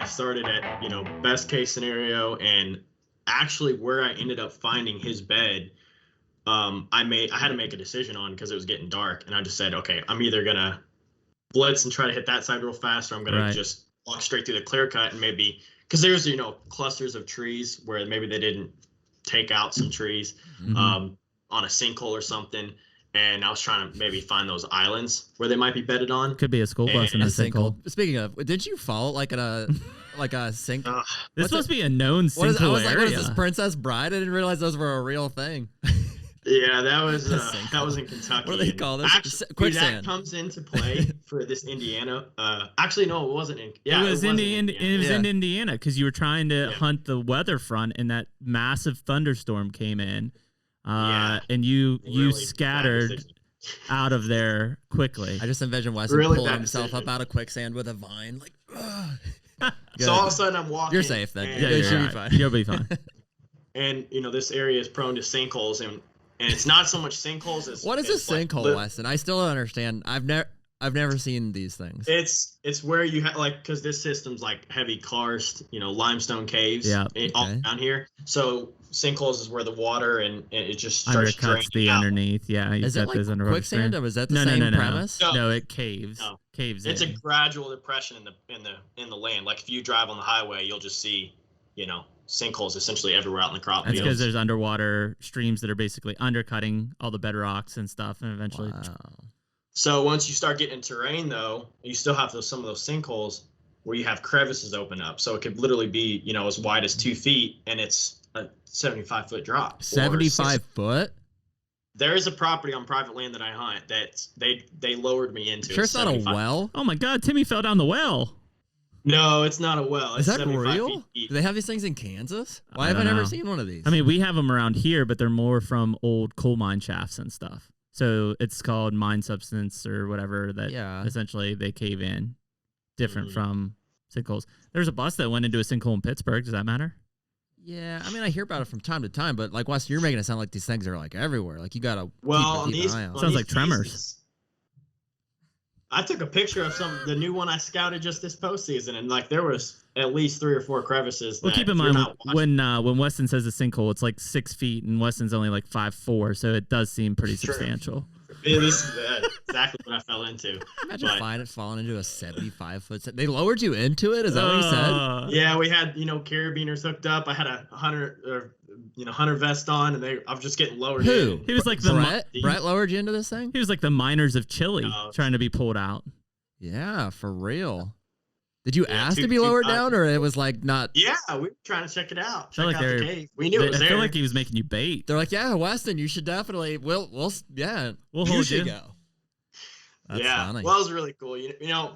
I started at, best case scenario, and actually where I ended up finding his bed, I had to make a decision on because it was getting dark, and I just said, okay, I'm either gonna blitz and try to hit that side real fast, or I'm gonna just walk straight through the clear cut and maybe because there's clusters of trees where maybe they didn't take out some trees on a sinkhole or something. And I was trying to maybe find those islands where they might be bedded on. Could be a school bus in a sinkhole. Speaking of, did you fall like in a sink? This supposed to be a known sinkhole area. What is this, Princess Bride? I didn't realize those were a real thing. Yeah, that was in Kentucky. What do they call this? Actually, quicksand. That comes into play for this Indiana. Actually, no, it wasn't. It was in Indiana because you were trying to hunt the weather front, and that massive thunderstorm came in. And you scattered out of there quickly. I just envision Weston pulling himself up out of quicksand with a vine, like. So all of a sudden I'm walking. You're safe then. Yeah, you should be fine. You'll be fine. And this area is prone to sinkholes, and it's not so much sinkholes as what is a sinkhole, Weston? I still don't understand. I've never seen these things. It's where you have because this system's like heavy karst, limestone caves all down here. So sinkholes is where the water and it just starts undercuts the out. Underneath. Yeah, is it like quicksand, or is that the same premise? No, it caves. No. Caves. It's a gradual depression in the land. Like if you drive on the highway, you'll just see sinkholes essentially everywhere out in the crop fields. That's because there's underwater streams that are basically undercutting all the bedrocks and stuff, and eventually. Wow. So once you start getting terrain, though, you still have some of those sinkholes where you have crevices open up. So it could literally be, as wide as 2 feet, and it's a 75-foot drop. 75 foot? There is a property on private land that I hunt that they lowered me into. Sure, it's not a well. Oh my God, Timmy fell down the well. No, it's not a well. Is it's that real? Do they have these things in Kansas? Why haven't I ever seen one of these? I mean, we have them around here, but they're more from old coal mine shafts and stuff. So it's called mine substance or whatever that essentially they cave in, different from sinkholes. There's a bus that went into a sinkhole in Pittsburgh. Does that matter? Yeah, I mean, I hear about it from time to time, but like Wes, you're making it sound like these things are like everywhere. Like you gotta keep an eye on. Sounds like Tremors. I took a picture of the new one I scouted just this postseason, and like there was at least 3 or 4 crevices. Well, keep in mind when Weston says a sinkhole, it's like 6 feet, and Weston's only like 5'4", so it does seem pretty substantial. This is exactly what I fell into. Imagine falling into a 75-foot. They lowered you into it. Is that what you said? Yeah, we had carabiners hooked up. I had a hunter vest on, and I was just getting lowered. Who? In. He was like Brett lowered you into this thing. He was like the miners of Chile trying to be pulled out. Yeah, for real. Did you ask to be lowered down, or it was like not? Yeah, we were trying to check it out. Check out the cave. We knew it was there. I feel like he was making you bait. They're like, yeah, Weston, you should definitely. We'll hold you. Go. That's funny. Well, it was really cool.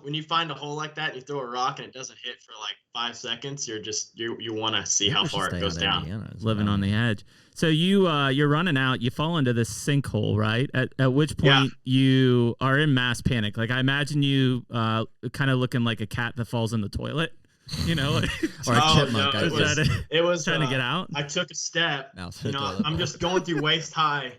When you find a hole like that, and you throw a rock and it doesn't hit for like 5 seconds. You want to see how far it goes down. Living on the edge. So you're running out. You fall into this sinkhole, right? At which point you are in mass panic. Like I imagine you kind of looking like a cat that falls in the toilet. Or a chipmunk. No, it was trying to get out. I took a step. I'm just going through waist high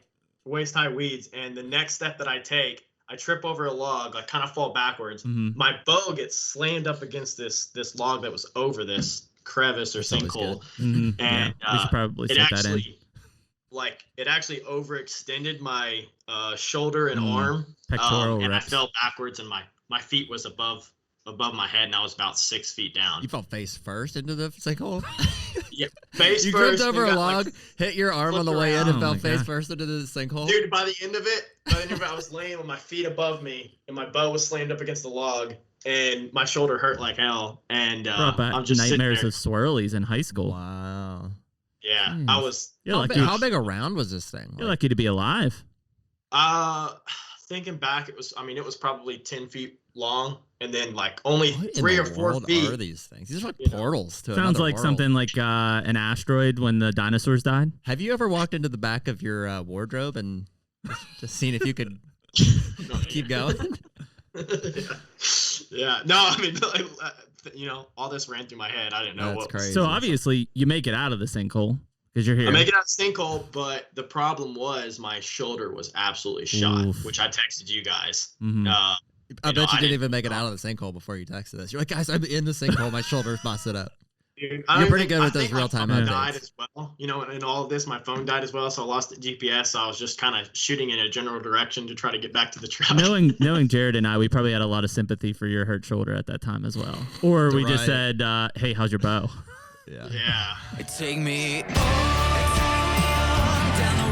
weeds, and the next step that I take, I trip over a log, I kind of fall backwards. Mm-hmm. My bow gets slammed up against this log that was over this crevice or sinkhole. Mm-hmm. And we should probably set that in. It actually overextended my shoulder and arm. Pectoral and reps. I fell backwards, and my feet was above my head, and I was about 6 feet down. You fell face first into the sinkhole? Yeah, face you first. You tripped over a log, hit your arm on the way in, and fell face first into the sinkhole? Dude, by the end of it, I was laying with my feet above me, and my bow was slammed up against the log, and my shoulder hurt like hell. And I'm just nightmares of swirlies in high school. Wow. Yeah, I was. How big a round was this thing? You're lucky to be alive. Thinking back, it was probably 10 feet long, and then like only what 3 or 4 feet. Are these things? These are like portals to Sounds like world. Something like an asteroid when the dinosaurs died. Have you ever walked into the back of your wardrobe and just seen if you could keep going? Yeah. No, I mean, all this ran through my head. I didn't know what. Crazy. So obviously, you make it out of the sinkhole because you're here. I make it out of the sinkhole, but the problem was my shoulder was absolutely shot, which I texted you guys. Mm-hmm. I bet you didn't even make it out of the sinkhole before you texted us. You're like, guys, I'm in the sinkhole. My shoulder's busted up. Dude, you're pretty good with those real-time updates. Died as well. You know, in all of this, my phone died as well, so I lost the GPS. So I was just kind of shooting in a general direction to try to get back to the truck. Knowing Jared and I, we probably had a lot of sympathy for your hurt shoulder at that time as well. Or we just said, "Hey, how's your bow?" Yeah. Take me on down the